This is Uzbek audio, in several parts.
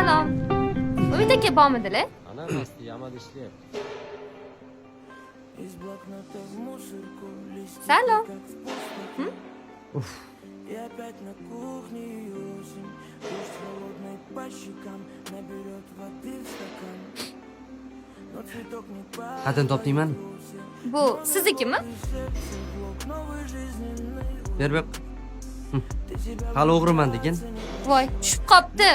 Salom. Umid aka bormidinglar? Ana pastda yamad ishlayapti. Salom. И опять на кухне осень, дождь холодный по щекам, наберет воды в стакан. Но цветок не пахнет. Xatini topdingmi? Bu siznikimi? Ber bu. Hali o'g'riman degan. Voy, tushib qopti.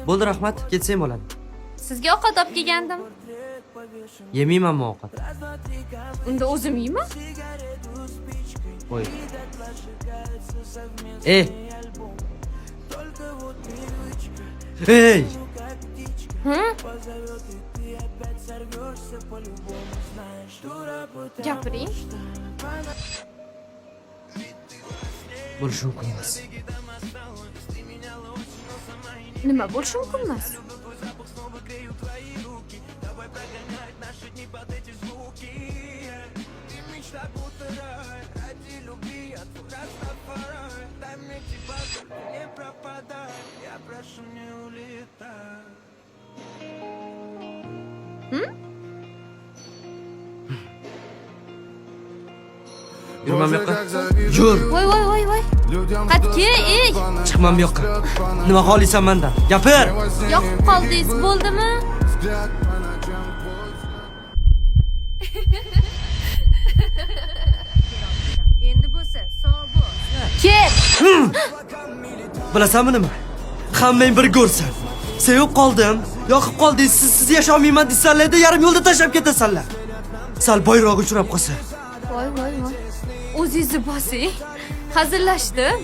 Bo'ldi, rahmat. Ketsang bo'ladi. Sizga ovqat olib kelgandim. Yemaymanmi ovqat? Unda o'zim yeyman. Qo'y. Ey! Ey! Gapiring. Bo'lishi mumkin emas. Nima bo'lishi mumkin emas? Yurmam bu yoqqa. Yur! Voy. Qatki, ey! Chiqmam bu yoqqa. Nima xohlaysan mendan? Gapir! Yoqib qoldingiz, bo'ldimi? Endi bo'lsa, sog' bo'l. Ket! Bilasanmi nima? Hammang bir ko'rsin. Sevib qoldim, yoqib qoldingiz, siz yasholmayman desanlar-da, yarim yo'lda tashlab ketasanlar. Sal boyroq uchrab qolsa. Voy. O'zingizni bosing. Hazillashdim.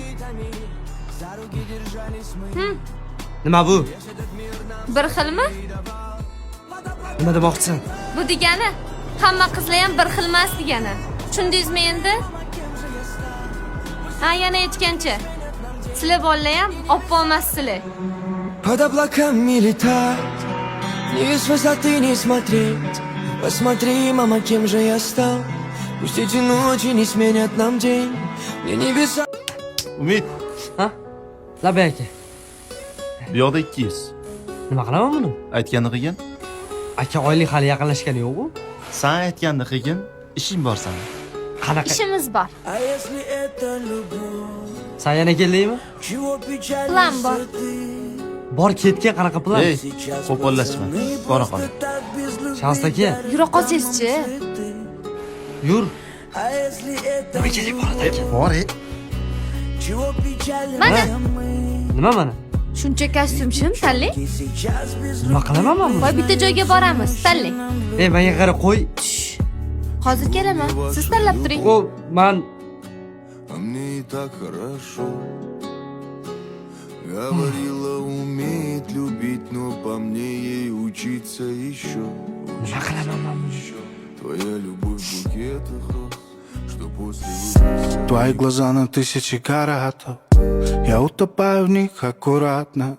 Nima bu? Bir xilmi? Nima demoqchisan? Bu degani hamma qizlar ham bir xil emas degani. Tushundingizmi endi? Ha, yana aytgancha. Sizlar bolalar ham oppoq emassizlar. Под облаками летать, не с высоты не смотреть. Посмотри, мама, кем же я стал. Пусть эти ночи не сменят нам день. Мне небеса. Umid, Ha? Labay aka. bu yoqda 200. Nima qilaman buni? Aytganini qilgin. Aka oylik hali yaqinlashgani yo'q-ku. Sen aytganini qilgin, ishing bor sana. Qanaqa? Ishimiz bor. А если это любовь, Sen yana keldingmi? чего печаль Plan bor. Bor ketgan qanaqa plan? Ey, qo'pollashma. Bora qol. Shans aka, Yura qolsangiz-chi. yur. А если это Bor, чего печаль Mana, Nima mana? shuncha kostyum shim tanlang. сейчас без Nima qilaman men buni? Voy, bitta joyga boramiz, tanlang. Ey, menga qara qo'y. Hozir kelaman. Siz tanlab turing. O, men А мне и так хорошо. Говорила, умеет любить, но по мне ей учиться еще. nima qilaman men buni? Твоя любовь в букетах роз, что после выпуска. Твои глаза на тысячи каратов, я утопаю в них аккуратно.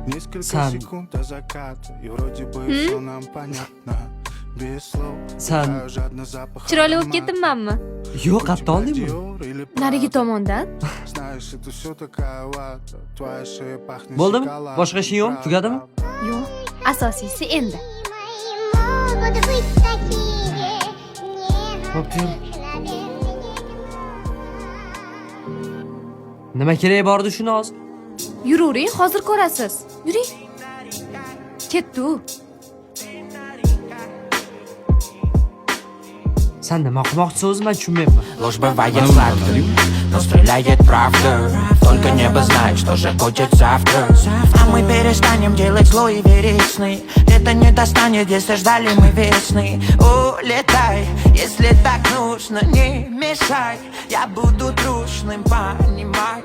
Несколько Сам. секунд до заката, и вроде бы все нам понятно. Без слов, Сам. вдыхаю жадно запах Chiroyli bo'lib аромата. ketdimmanmi? Yo'q, qatta oldingmi? Dior или Narigi Prada. tomondan. Знаешь, это все такая вата. Твоя шея пахнет Bo'ldimi? шоколадом. Boshqa ishing yo'q? Tugadimi? Yo'q, asosiysi endi. Могут быть такие Bo'pti. Nima kerak bor edi shuni hozir? Yuravering, hozir ko'rasiz. Yuring. Ketdi u. Sen nima qilmoqchisiz o'zi men tushunmayapman. Ложь бывает сладкой, но стреляет правда. Только небо знает, что же будет завтра. А мы перестанем делать зло и верить сны. Это не достанет, если ждали мы весны. Улетай, если так нужно, не мешай. Я буду трушным, понимай.